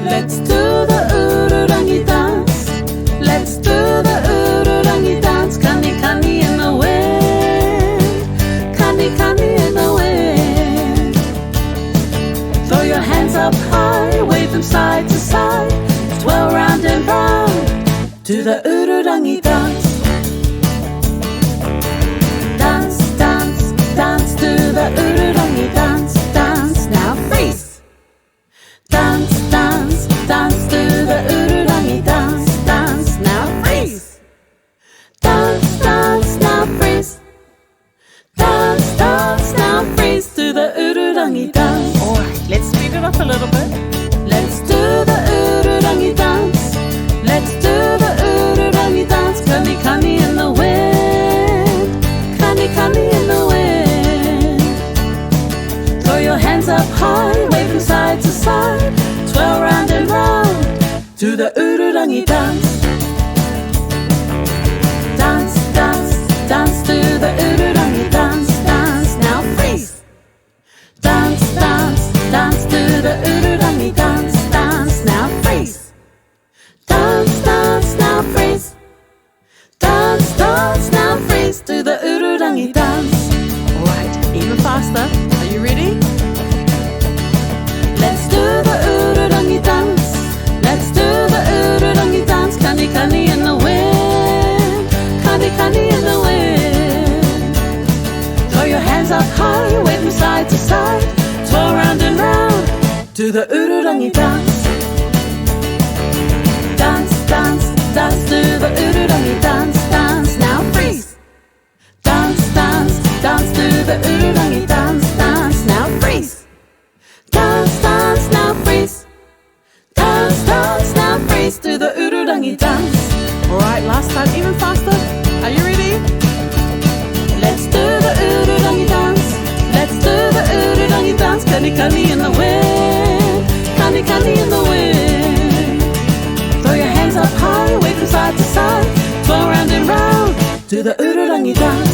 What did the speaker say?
Let's do the Ururangi dance. Let's do the Ururangi dance. Kanikani in the wind. Kanikani in the wind. Throw your hands up high, wave them side to side. Twirl round and round to the Ururangi dance. Dance, dance, dance to the Ururangi dance. Dance, now freeze. Dance, dance, dance to the Ururangi dance. Dance, now freeze. Dance, dance, now freeze. Dance, dance, now freeze to the Ururangi dance. Alright, let's speed it up a little bit. Let's do the Ururangi dance. Let's do the Ururangi dance. Kanikani in the wind. Kanikani in the wind. Throw your hands up high, wave them side to side. Twirl round and round to the Ururangi dance. Dance, dance, dance to the Ururangi dance. Dance, now freeze. Dance, dance, dance to the Ururangi dance. Dance, now freeze. Dance, dance, now freeze. Dance, dance, now freeze to the Ururangi dance. Alright, even faster. Are you ready? Let's do the Ururangi dance. Let's do the Ururangi dance. Kanikani in the wind. Kanikani in the wind. Throw your hands up high, wave them side to side. Twirl round and round to the Ururangi dance. Dance, dance, dance to the Ururangi dance. Dance, now freeze. Dance, dance, dance to the Ururangi dance. Dance, now freeze. Dance, dance, now freeze. Dance, dance, now freeze to the Ururangi dance. Alright, last time, even faster. Are you ready? Let's do the Ururangi dance. Let's do the Ururangi dance. Kanikani in the wind. Kanikani in the wind. Throw your hands up high, wave them side to side. Twirl round and round to the Ururangi dance.